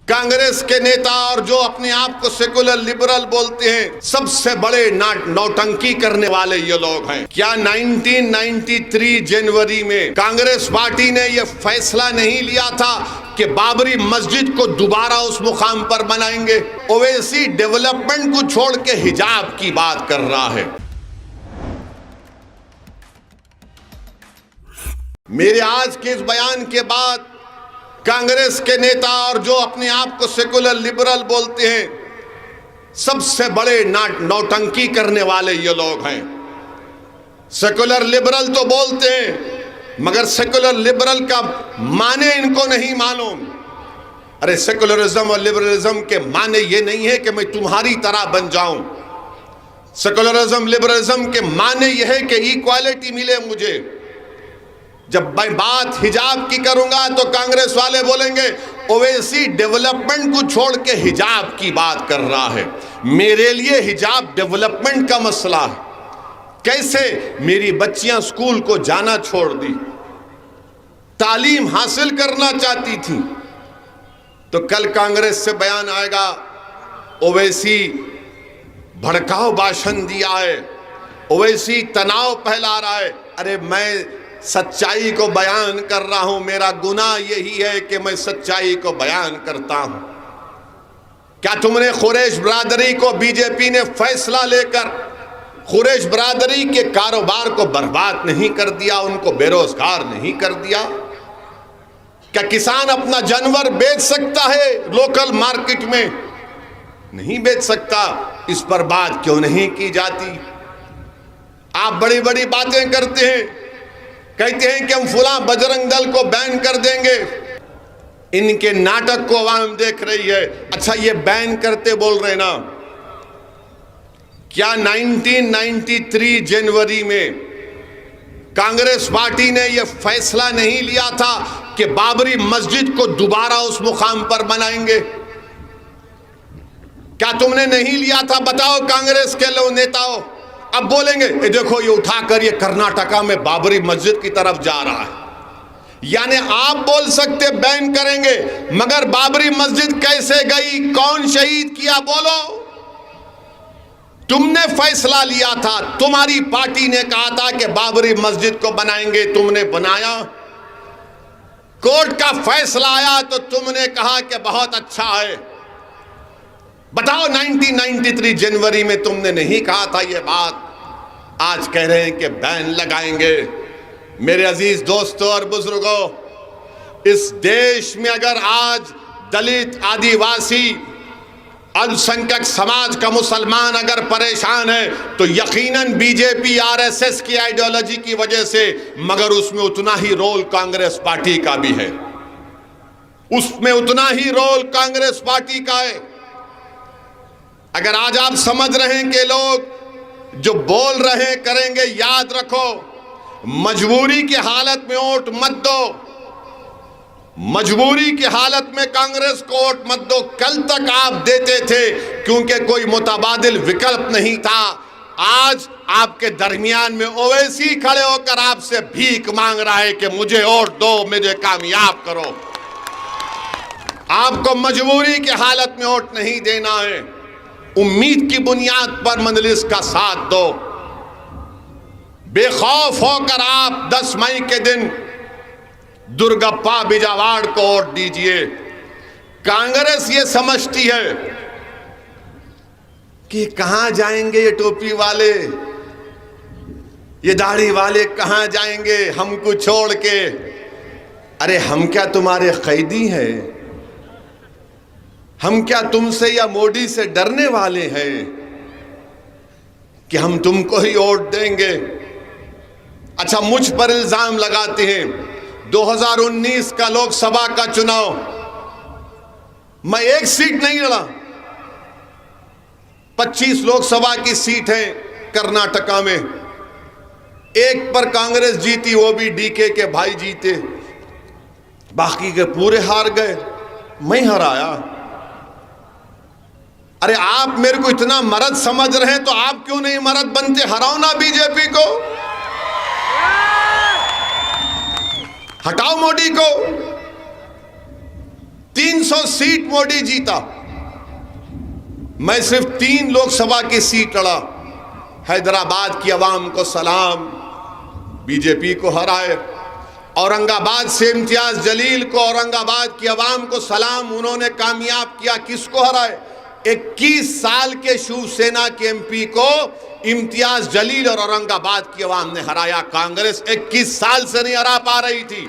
कांग्रेस के नेता और जो अपने आप को सेकुलर लिबरल बोलते हैं, सबसे बड़े नौटंकी करने वाले ये लोग हैं। क्या 1993 जनवरी में कांग्रेस पार्टी ने यह फैसला नहीं लिया था कि बाबरी मस्जिद को दोबारा उस मुकाम पर बनाएंगे? ओवैसी डेवलपमेंट को छोड़ के हिजाब की बात कर रहा है। मेरे आज के इस बयान के बाद कांग्रेस के नेता और जो अपने आप को सेकुलर लिबरल बोलते हैं, सबसे बड़े नौटंकी करने वाले ये लोग हैं। सेकुलर लिबरल तो बोलते हैं, मगर सेकुलर लिबरल का माने इनको नहीं मालूम। अरे सेकुलरिज्म और लिबरलिज्म के माने ये नहीं है कि मैं तुम्हारी तरह बन जाऊं। सेकुलरिज्म लिबरलिज्म के माने यह है कि इक्वालिटी मिले मुझे। जब मैं बात हिजाब की करूंगा तो कांग्रेस वाले बोलेंगे ओवैसी डेवलपमेंट को छोड़ के हिजाब की बात कर रहा है। मेरे लिए हिजाब डेवलपमेंट का मसला है। कैसे? मेरी बच्चियां स्कूल को जाना छोड़ दी, तालीम हासिल करना चाहती थी, तो कल कांग्रेस से बयान आएगा ओवैसी भड़काऊ भाषण दिया है, ओवैसी तनाव फैला रहा है। अरे मैं सच्चाई को बयान कर रहा हूं। मेरा गुनाह यही है कि मैं सच्चाई को बयान करता हूं। क्या तुमने कुरैश बरादरी को, बीजेपी ने फैसला लेकर कुरैश बरादरी के कारोबार को बर्बाद नहीं कर दिया, उनको बेरोजगार नहीं कर दिया? क्या किसान अपना जानवर बेच सकता है लोकल मार्केट में? नहीं बेच सकता। इस पर बात क्यों नहीं की जाती? आप बड़ी बड़ी बातें करते हैं, कहते हैं कि हम फुला बजरंग दल को बैन कर देंगे। इनके नाटक को आवाम देख रही है। अच्छा, ये बैन करते बोल रहे ना, क्या 1993 जनवरी में कांग्रेस पार्टी ने यह फैसला नहीं लिया था कि बाबरी मस्जिद को दोबारा उस मुकाम पर बनाएंगे? क्या तुमने नहीं लिया था? बताओ कांग्रेस के लोग नेताओं। अब बोलेंगे ये देखो, ये उठाकर ये कर्नाटका में बाबरी मस्जिद की तरफ जा रहा है। यानी आप बोल सकते बैन करेंगे, मगर बाबरी मस्जिद कैसे गई, कौन शहीद किया? बोलो। तुमने फैसला लिया था, तुम्हारी पार्टी ने कहा था कि बाबरी मस्जिद को बनाएंगे, तुमने बनाया। कोर्ट का फैसला आया तो तुमने कहा कि बहुत अच्छा है। बताओ 1993 जनवरी में तुमने नहीं कहा था ये बात? आज कह रहे हैं कि बैन लगाएंगे। मेरे अजीज दोस्तों और बुजुर्गों, इस देश में अगर आज दलित, आदिवासी, अल्पसंख्यक समाज का मुसलमान अगर परेशान है तो यकीनन बीजेपी, आरएसएस की आइडियोलॉजी की वजह से, मगर उसमें उतना ही रोल कांग्रेस पार्टी का भी है। उसमें उतना ही रोल कांग्रेस पार्टी का है। अगर आज आप समझ रहे हैं कि लोग जो बोल रहे हैं करेंगे, याद रखो, मजबूरी की हालत में वोट मत दो। मजबूरी की हालत में कांग्रेस को वोट मत दो। कल तक आप देते थे क्योंकि कोई मुतबादिल विकल्प नहीं था। आज आपके दरमियान में ओवैसी खड़े होकर आपसे भीख मांग रहा है कि मुझे वोट दो, मुझे कामयाब करो। आपको मजबूरी की हालत में वोट नहीं देना है। उम्मीद की बुनियाद पर मजलिस का साथ दो। बेखौफ होकर आप 10 मई के दिन दुर्गप्पा बिजावाड़ को वोट दीजिए। कांग्रेस ये समझती है कि कहां जाएंगे ये टोपी वाले, ये दाढ़ी वाले कहां जाएंगे हमको छोड़ के। अरे हम क्या तुम्हारे कैदी हैं? हम क्या तुमसे या मोदी से डरने वाले हैं कि हम तुमको ही वोट देंगे? अच्छा, मुझ पर इल्जाम लगाते हैं 2019 का लोकसभा का चुनाव मैं एक सीट नहीं लड़ा। 25 लोकसभा की सीट है कर्नाटका में, एक पर कांग्रेस जीती, वो भी डीके के भाई जीते, बाकी के पूरे हार गए, मैं हराया। अरे आप मेरे को इतना मर्द समझ रहे हैं तो आप क्यों नहीं मर्द बनते? हराओ ना बीजेपी को, हटाओ मोदी को। 300 सीट मोदी जीता। मैं सिर्फ 3 लोकसभा की सीट लड़ा। हैदराबाद की आवाम को सलाम, बीजेपी को हराए। औरंगाबाद से इम्तियाज जलील को, औरंगाबाद की आवाम को सलाम, उन्होंने कामयाब किया। किसको हराए? 21 साल के शिवसेना के एमपी को इम्तियाज जलील और औरंगाबाद की आवाम ने हराया। कांग्रेस 21 साल से नहीं हरा पा रही थी।